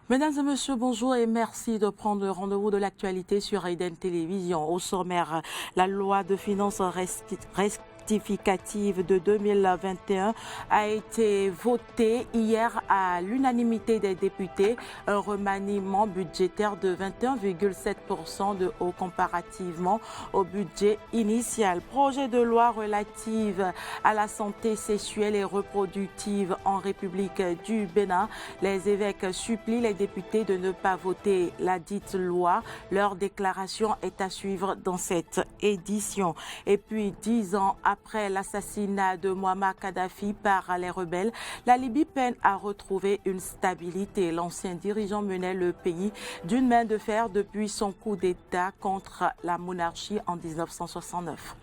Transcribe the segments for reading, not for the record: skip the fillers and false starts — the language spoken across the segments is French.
Mesdames et messieurs, bonjour et merci de prendre le rendez-vous de l'actualité sur Eden Télévision. Au sommaire, la loi de finances rectificative de 2021 a été votée hier à l'unanimité des députés, un remaniement budgétaire de 21,7% de haut comparativement au budget initial. Projet de loi relative à la santé sexuelle et reproductive en République du Bénin. Les évêques supplient les députés de ne pas voter la dite loi. Leur déclaration est à suivre dans cette édition. Et puis, 10 ans après l'assassinat de Muammar Kadhafi par les rebelles, la Libye peine à retrouver une stabilité. L'ancien dirigeant menait le pays d'une main de fer depuis son coup d'État contre la monarchie en 1969.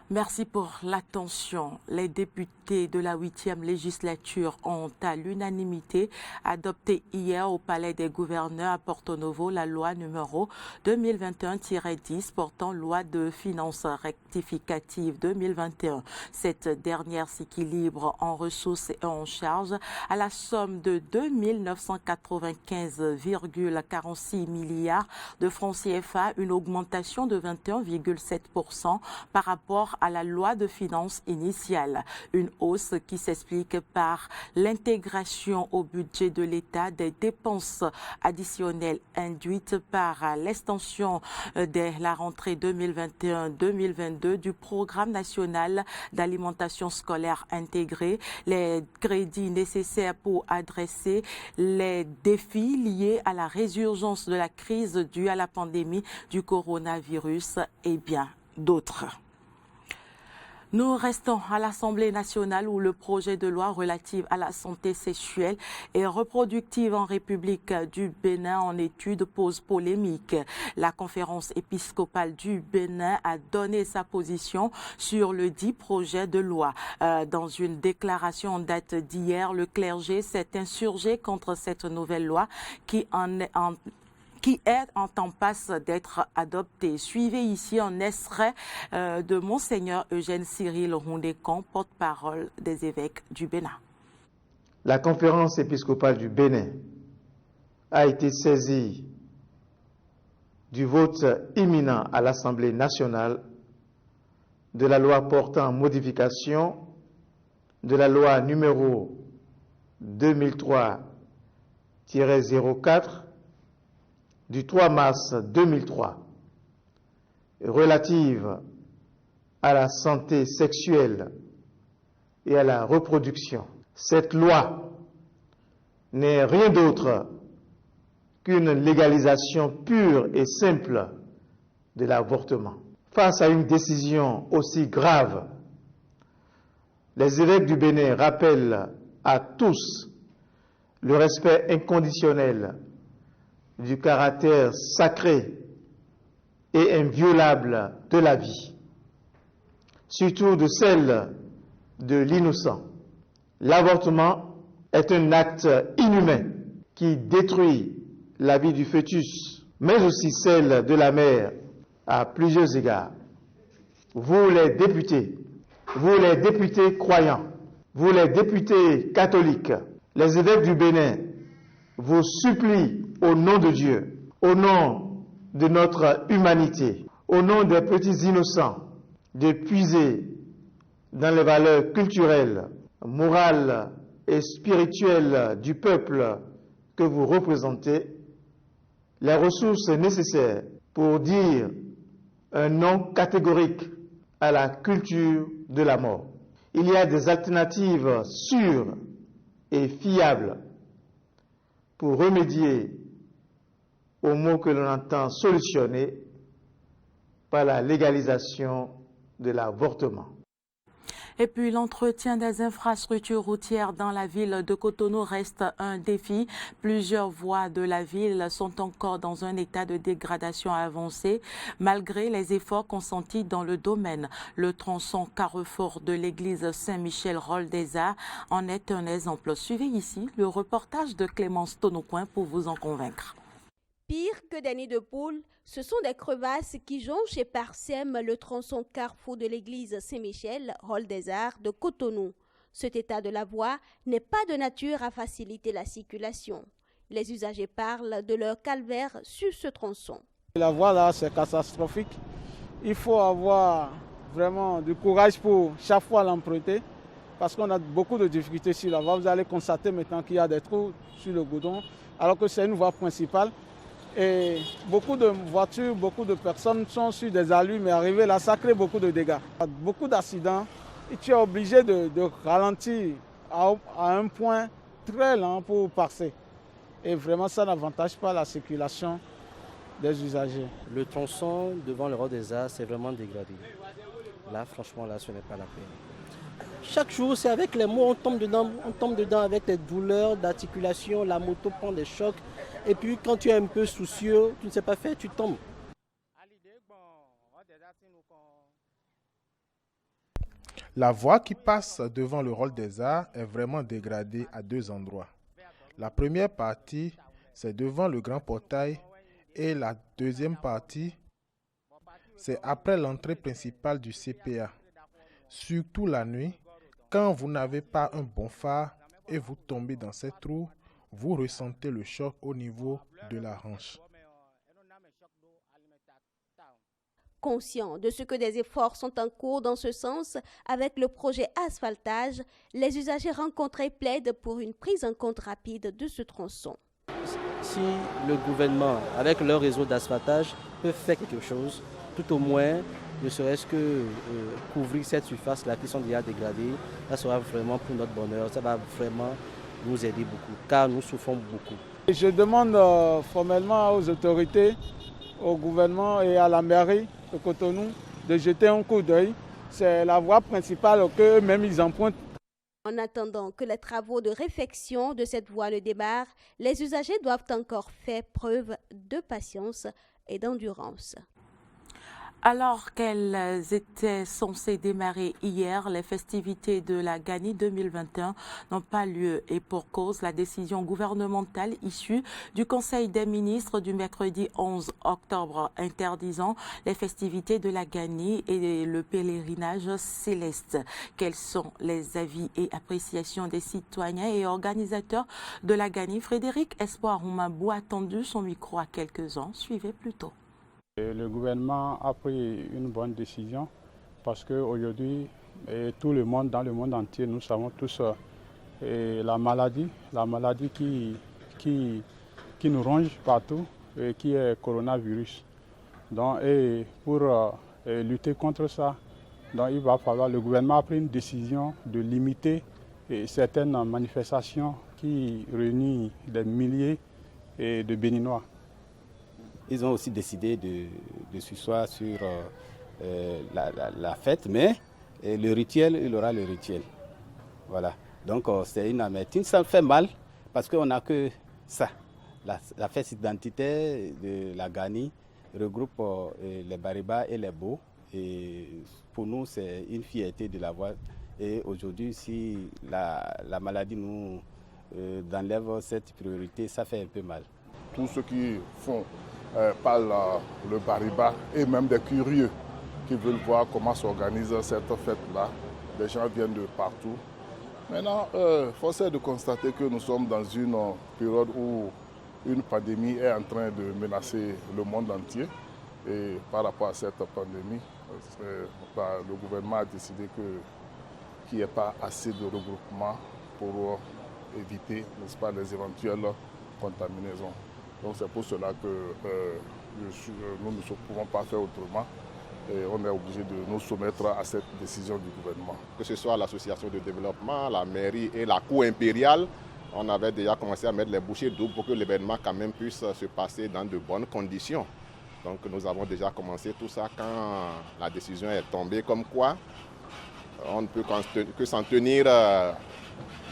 Merci pour l'attention. Les députés de la 8e législature ont à l'unanimité adopté hier au Palais des gouverneurs à Porto Novo la loi numéro 2021-10 portant loi de finances rectificative 2021. Cette dernière s'équilibre en ressources et en charges à la somme de 2 995,46 milliards de francs CFA, une augmentation de 21,7% par rapport à la loi de finances initiale. Une hausse qui s'explique par l'intégration au budget de l'État des dépenses additionnelles induites par l'extension dès la rentrée 2021-2022 du programme national d'alimentation scolaire intégrée, les crédits nécessaires pour adresser les défis liés à la résurgence de la crise due à la pandémie du coronavirus et bien d'autres. Nous restons à l'Assemblée nationale où le projet de loi relatif à la santé sexuelle et reproductive en République du Bénin en étude pose polémique. La conférence épiscopale du Bénin a donné sa position sur le dit projet de loi. Dans une déclaration en date d'hier, le clergé s'est insurgé contre cette nouvelle loi qui est en temps passe d'être adopté. Suivez ici un extrait de Monseigneur Eugène Cyril Rondécon, porte-parole des évêques du Bénin. La conférence épiscopale du Bénin a été saisie du vote imminent à l'Assemblée nationale de la loi portant modification de la loi numéro 2003-04 du 3 mars 2003 relative à la santé sexuelle et à la reproduction. Cette loi n'est rien d'autre qu'une légalisation pure et simple de l'avortement. Face à une décision aussi grave, les évêques du Bénin rappellent à tous le respect inconditionnel du caractère sacré et inviolable de la vie, surtout de celle de l'innocent. L'avortement est un acte inhumain qui détruit la vie du fœtus, mais aussi celle de la mère à plusieurs égards. Vous les députés croyants, vous les députés catholiques, les évêques du Bénin vous supplient au nom de Dieu, au nom de notre humanité, au nom des petits innocents, de puiser dans les valeurs culturelles, morales et spirituelles du peuple que vous représentez, les ressources nécessaires pour dire un non catégorique à la culture de la mort. Il y a des alternatives sûres et fiables pour remédier aux maux que l'on entend solutionner par la légalisation de l'avortement. Et puis l'entretien des infrastructures routières dans la ville de Cotonou reste un défi. Plusieurs voies de la ville sont encore dans un état de dégradation avancée malgré les efforts consentis dans le domaine. Le tronçon carrefour de l'église Saint-Michel-Rolle des Arts en est un exemple. Suivez ici le reportage de Clémence Tonocoin pour vous en convaincre. Pire que des nids de poules, ce sont des crevasses qui jonchent et parsèment le tronçon carrefour de l'église Saint-Michel, Hall des Arts de Cotonou. Cet état de la voie n'est pas de nature à faciliter la circulation. Les usagers parlent de leur calvaire sur ce tronçon. La voie là, c'est catastrophique. Il faut avoir vraiment du courage pour chaque fois l'emprunter parce qu'on a beaucoup de difficultés sur la voie. Vous allez constater maintenant qu'il y a des trous sur le goudron alors que c'est une voie principale. Et beaucoup de voitures, beaucoup de personnes sont sur des allures, mais arriver là, ça crée beaucoup de dégâts. Beaucoup d'accidents et tu es obligé de ralentir à un point très lent pour passer. Et vraiment, ça n'avantage pas la circulation des usagers. Le tronçon devant le Hall des Arts, c'est vraiment dégradé. Là, franchement, là, ce n'est pas la peine. Chaque jour, c'est avec les mots, on tombe dedans avec des douleurs d'articulation, la moto prend des chocs. Et puis, quand tu es un peu soucieux, tu ne sais pas faire, tu tombes. La voie qui passe devant le Hall des Arts est vraiment dégradée à deux endroits. La première partie, c'est devant le grand portail et la deuxième partie, c'est après l'entrée principale du CPA. Surtout la nuit, quand vous n'avez pas un bon phare et vous tombez dans ces trous, vous ressentez le choc au niveau de la hanche. Conscients de ce que des efforts sont en cours dans ce sens, avec le projet asphaltage, les usagers rencontrés plaident pour une prise en compte rapide de ce tronçon. Si le gouvernement, avec leur réseau d'asphaltage, peut faire quelque chose, tout au moins, ne serait-ce que couvrir cette surface-là qui sont déjà dégradées, ça sera vraiment pour notre bonheur, ça va vraiment nous aider beaucoup, car nous souffrons beaucoup. Je demande formellement aux autorités, au gouvernement et à la mairie de Cotonou de jeter un coup d'œil. C'est la voie principale qu'eux-mêmes ils empruntent. En attendant que les travaux de réfection de cette voie ne démarrent, les usagers doivent encore faire preuve de patience et d'endurance. Alors qu'elles étaient censées démarrer hier, les festivités de la Gani 2021 n'ont pas lieu et pour cause, la décision gouvernementale issue du Conseil des ministres du mercredi 11 octobre interdisant les festivités de la Gani et le pèlerinage céleste. Quels sont les avis et appréciations des citoyens et organisateurs de la Gani? Frédéric Espoir Oumabou a tendu son micro à quelques-uns. Suivez plutôt. Le gouvernement a pris une bonne décision parce qu'aujourd'hui, tout le monde, dans le monde entier, nous savons tous la maladie qui nous ronge partout, et qui est le coronavirus. Donc, et pour lutter contre ça, donc il va falloir, le gouvernement a pris une décision de limiter certaines manifestations qui réunissent des milliers de Béninois. Ils ont aussi décidé de s'asseoir sur la fête, mais le rituel, il aura le rituel. Voilà. Donc c'est une amertume. Ça fait mal parce qu'on n'a que ça. La fête identitaire de la Gani regroupe les Bariba et les Beaux. Et pour nous, c'est une fierté de la voir. Et aujourd'hui, si la maladie nous enlève cette priorité, ça fait un peu mal. Tous ceux qui font parlent le Bariba et même des curieux qui veulent voir comment s'organise cette fête-là. Les gens viennent de partout. Maintenant, force est de constater que nous sommes dans une période où une pandémie est en train de menacer le monde entier. Et par rapport à cette pandémie, le gouvernement a décidé qu'il n'y ait pas assez de regroupement pour éviter, n'est-ce pas, les éventuelles contaminaisons. Donc c'est pour cela que nous ne pouvons pas faire autrement et on est obligé de nous soumettre à cette décision du gouvernement. Que ce soit l'association de développement, la mairie et la cour impériale, on avait déjà commencé à mettre les bouchées doubles pour que l'événement quand même puisse se passer dans de bonnes conditions. Donc nous avons déjà commencé tout ça quand la décision est tombée, comme quoi on ne peut que s'en tenir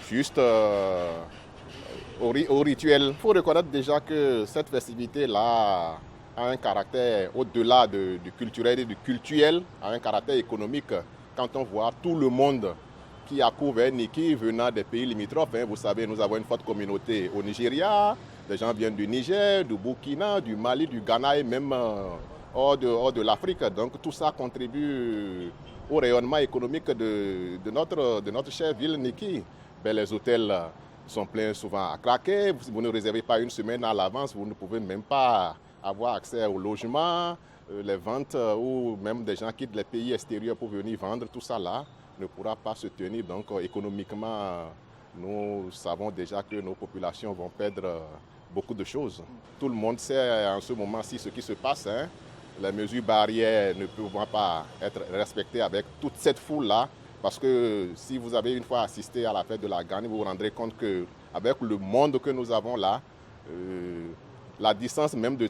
juste au rituel. Il faut reconnaître déjà que cette festivité-là a un caractère, au-delà du culturel et du cultuel, a un caractère économique. Quand on voit tout le monde qui accourt vers Niki venant des pays limitrophes, vous savez, nous avons une forte communauté au Nigeria, Des gens viennent du Niger, du Burkina, du Mali, du Ghana et même hors de l'Afrique. Donc tout ça contribue au rayonnement économique de notre chère ville Niki. Ben, les hôtels sont pleins souvent à craquer. Si vous ne réservez pas une semaine à l'avance, vous ne pouvez même pas avoir accès au logement, les ventes ou même des gens quittent les pays extérieurs pour venir vendre. Tout ça là ne pourra pas se tenir. Donc économiquement, nous savons déjà que nos populations vont perdre beaucoup de choses. Tout le monde sait en ce moment-ci ce qui se passe. Les mesures barrières ne peuvent pas être respectées avec toute cette foule-là. Parce que si vous avez une fois assisté à la fête de la Gani, vous vous rendrez compte qu'avec le monde que nous avons là, la distance même de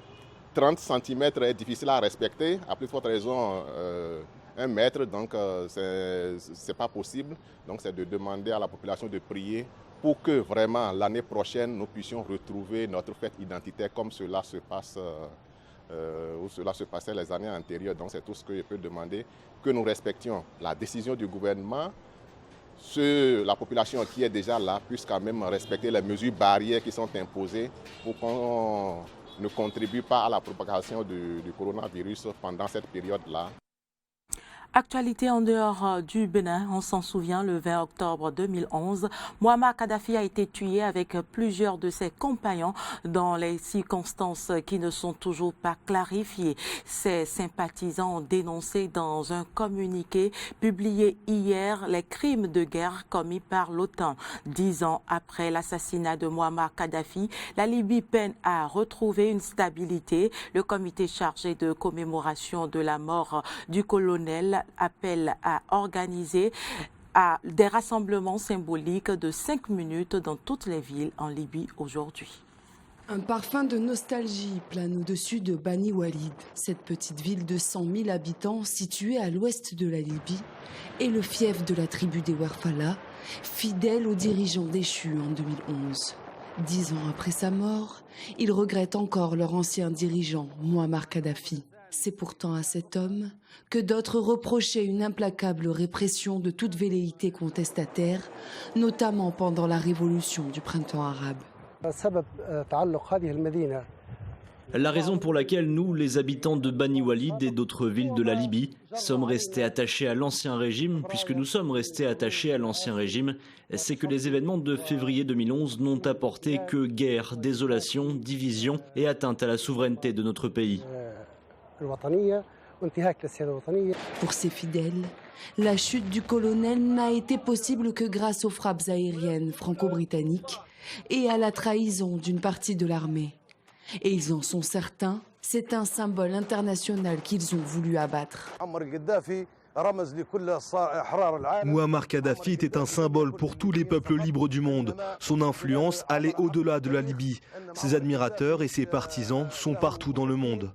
30 cm est difficile à respecter. À plus forte raison, 1 mètre, donc c'est pas possible. Donc c'est de demander à la population de prier pour que vraiment l'année prochaine, nous puissions retrouver notre fête identitaire comme cela se passe où cela se passait les années antérieures. Donc c'est tout ce que je peux demander, que nous respections la décision du gouvernement, la population qui est déjà là puisse quand même respecter les mesures barrières qui sont imposées pour qu'on ne contribue pas à la propagation du coronavirus pendant cette période-là. Actualité en dehors du Bénin, on s'en souvient, le 20 octobre 2011, Mouammar Kadhafi a été tué avec plusieurs de ses compagnons dans les circonstances qui ne sont toujours pas clarifiées. Ses sympathisants ont dénoncé dans un communiqué publié hier les crimes de guerre commis par l'OTAN. 10 ans après l'assassinat de Mouammar Kadhafi, la Libye peine à retrouver une stabilité. Le comité chargé de commémoration de la mort du colonel appelle à organiser des rassemblements symboliques de 5 minutes dans toutes les villes en Libye aujourd'hui. Un parfum de nostalgie plane au-dessus de Bani Walid. Cette petite ville de 100 000 habitants située à l'ouest de la Libye est le fief de la tribu des Warfala, fidèle aux dirigeants déchus en 2011. 10 ans après sa mort, ils regrettent encore leur ancien dirigeant, Mouammar Kadhafi. C'est pourtant à cet homme que d'autres reprochaient une implacable répression de toute velléité contestataire, notamment pendant la révolution du printemps arabe. La raison pour laquelle nous, les habitants de Bani Walid et d'autres villes de la Libye, sommes restés attachés à l'ancien régime, puisque nous sommes restés attachés à l'ancien régime, c'est que les événements de février 2011 n'ont apporté que guerre, désolation, division et atteinte à la souveraineté de notre pays. Pour ces fidèles, la chute du colonel n'a été possible que grâce aux frappes aériennes franco-britanniques et à la trahison d'une partie de l'armée. Et ils en sont certains, c'est un symbole international qu'ils ont voulu abattre. Mouammar Kadhafi était un symbole pour tous les peuples libres du monde. Son influence allait au-delà de la Libye. Ses admirateurs et ses partisans sont partout dans le monde.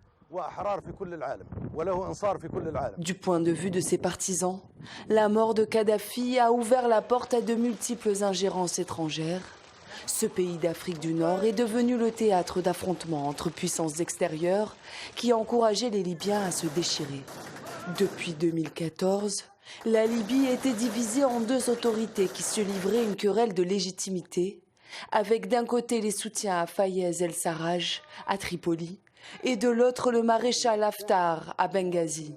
Du point de vue de ses partisans, la mort de Kadhafi a ouvert la porte à de multiples ingérences étrangères. Ce pays d'Afrique du Nord est devenu le théâtre d'affrontements entre puissances extérieures qui encourageaient les Libyens à se déchirer. Depuis 2014, la Libye était divisée en 2 autorités qui se livraient une querelle de légitimité, avec d'un côté les soutiens à Fayez el-Sarraj, à Tripoli, et de l'autre le maréchal Haftar à Benghazi.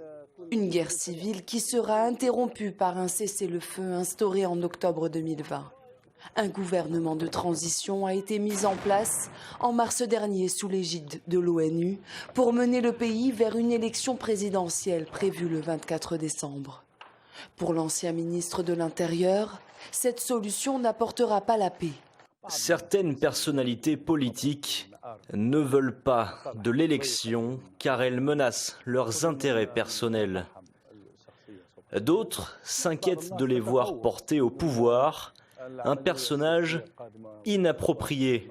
Une guerre civile qui sera interrompue par un cessez-le-feu instauré en octobre 2020. Un gouvernement de transition a été mis en place en mars dernier sous l'égide de l'ONU pour mener le pays vers une élection présidentielle prévue le 24 décembre. Pour l'ancien ministre de l'Intérieur, cette solution n'apportera pas la paix. Certaines personnalités politiques ne veulent pas de l'élection car elles menacent leurs intérêts personnels. D'autres s'inquiètent de les voir porter au pouvoir un personnage inapproprié,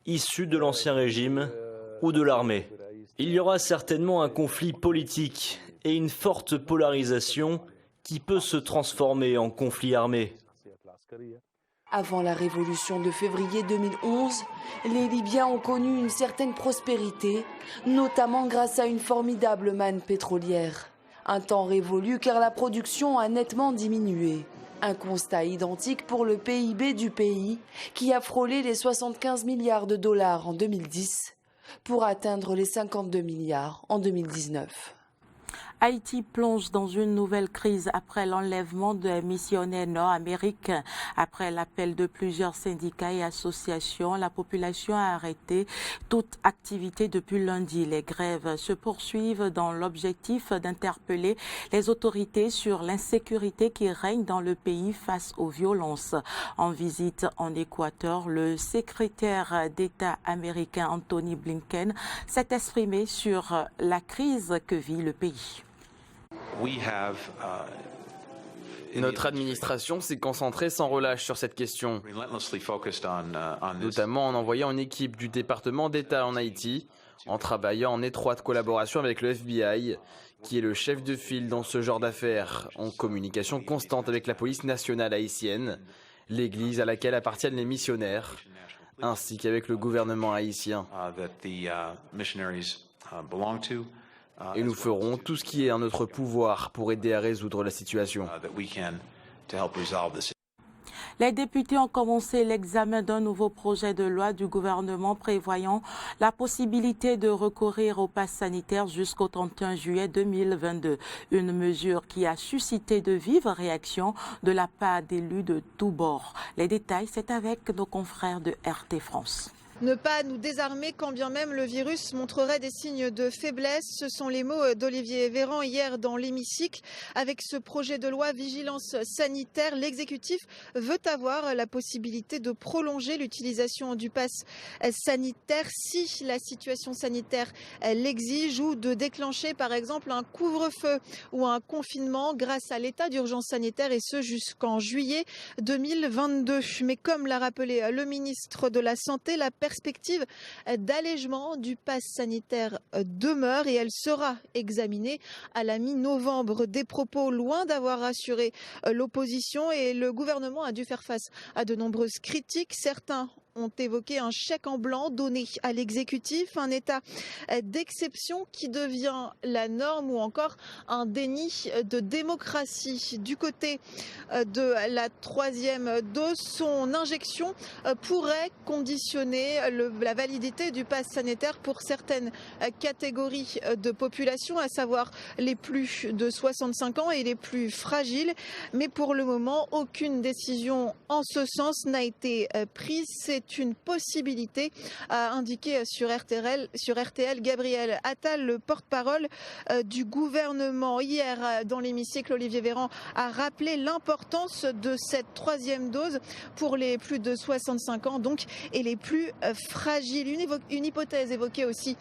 issu de l'ancien régime ou de l'armée. Il y aura certainement un conflit politique et une forte polarisation qui peut se transformer en conflit armé. Avant la révolution de février 2011, les Libyens ont connu une certaine prospérité, notamment grâce à une formidable manne pétrolière. Un temps révolu car la production a nettement diminué. Un constat identique pour le PIB du pays qui a frôlé les 75 milliards de dollars en 2010 pour atteindre les 52 milliards en 2019. Haïti plonge dans une nouvelle crise après l'enlèvement des missionnaires nord-américains. Après l'appel de plusieurs syndicats et associations, la population a arrêté toute activité depuis lundi. Les grèves se poursuivent dans l'objectif d'interpeller les autorités sur l'insécurité qui règne dans le pays face aux violences. En visite en Équateur, le secrétaire d'État américain Anthony Blinken s'est exprimé sur la crise que vit le pays. Notre administration s'est concentrée sans relâche sur cette question, notamment en envoyant une équipe du département d'État en Haïti, en travaillant en étroite collaboration avec le FBI, qui est le chef de file dans ce genre d'affaires, en communication constante avec la police nationale haïtienne, l'église à laquelle appartiennent les missionnaires, ainsi qu'avec le gouvernement haïtien. Et nous ferons tout ce qui est en notre pouvoir pour aider à résoudre la situation. Les députés ont commencé l'examen d'un nouveau projet de loi du gouvernement prévoyant la possibilité de recourir au pass sanitaire jusqu'au 31 juillet 2022. Une mesure qui a suscité de vives réactions de la part d'élus de tous bords. Les détails, c'est avec nos confrères de RT France. Ne pas nous désarmer quand bien même le virus montrerait des signes de faiblesse. Ce sont les mots d'Olivier Véran hier dans l'hémicycle. Avec ce projet de loi vigilance sanitaire, l'exécutif veut avoir la possibilité de prolonger l'utilisation du pass sanitaire si la situation sanitaire l'exige ou de déclencher par exemple un couvre-feu ou un confinement grâce à l'état d'urgence sanitaire et ce jusqu'en juillet 2022. Mais comme l'a rappelé le ministre de la Santé, la perspective d'allègement du pass sanitaire demeure et elle sera examinée à la mi-novembre. Des propos loin d'avoir rassuré l'opposition et le gouvernement a dû faire face à de nombreuses critiques. Certains ont évoqué un chèque en blanc donné à l'exécutif, un état d'exception qui devient la norme ou encore un déni de démocratie. Du côté de la troisième dose, son injection pourrait conditionner la validité du pass sanitaire pour certaines catégories de population, à savoir les plus de 65 ans et les plus fragiles. Mais pour le moment, aucune décision en ce sens n'a été prise. C'est une possibilité, a indiqué sur RTL Gabriel Attal, le porte-parole du gouvernement. Hier, dans l'hémicycle, Olivier Véran a rappelé l'importance de cette troisième dose pour les plus de 65 ans donc et les plus fragiles. Une hypothèse évoquée aussi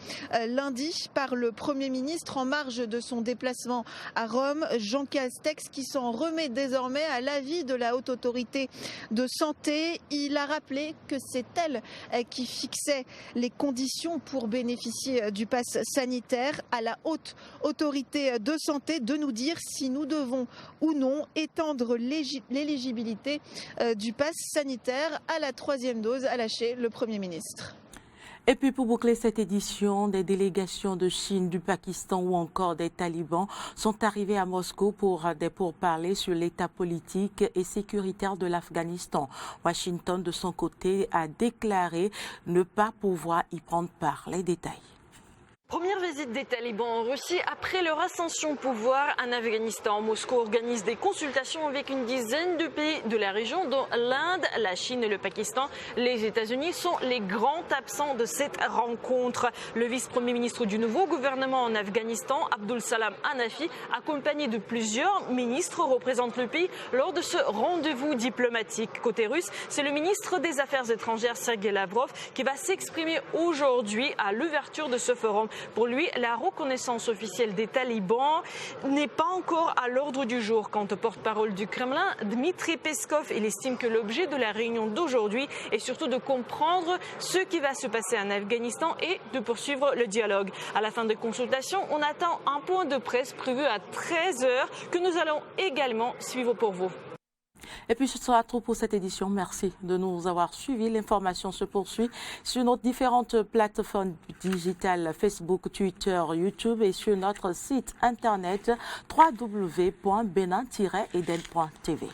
lundi par le Premier ministre en marge de son déplacement à Rome, Jean Castex, qui s'en remet désormais à l'avis de la Haute Autorité de Santé. Il a rappelé que c'est elle qui fixait les conditions pour bénéficier du pass sanitaire. À la Haute Autorité de Santé de nous dire si nous devons ou non étendre l'éligibilité du pass sanitaire à la troisième dose, a lâché le Premier ministre. Et puis pour boucler cette édition, des délégations de Chine, du Pakistan ou encore des talibans sont arrivés à Moscou pour des pourparlers sur l'état politique et sécuritaire de l'Afghanistan. Washington, de son côté, a déclaré ne pas pouvoir y prendre part. Les détails. Première visite des talibans en Russie après leur ascension au pouvoir en Afghanistan. Moscou organise des consultations avec une dizaine de pays de la région, dont l'Inde, la Chine et le Pakistan. Les États-Unis sont les grands absents de cette rencontre. Le vice-premier ministre du nouveau gouvernement en Afghanistan, Abdul Salam Hanafi, accompagné de plusieurs ministres, représente le pays lors de ce rendez-vous diplomatique. Côté russe, c'est le ministre des Affaires étrangères, Sergei Lavrov, qui va s'exprimer aujourd'hui à l'ouverture de ce forum. Pour lui, la reconnaissance officielle des talibans n'est pas encore à l'ordre du jour. Quant au porte-parole du Kremlin, Dmitri Peskov, il estime que l'objet de la réunion d'aujourd'hui est surtout de comprendre ce qui va se passer en Afghanistan et de poursuivre le dialogue. À la fin des consultations, on attend un point de presse prévu à 13h que nous allons également suivre pour vous. Et puis ce sera tout pour cette édition. Merci de nous avoir suivis. L'information se poursuit sur nos différentes plateformes digitales Facebook, Twitter, YouTube et sur notre site internet www.benin-eden.tv.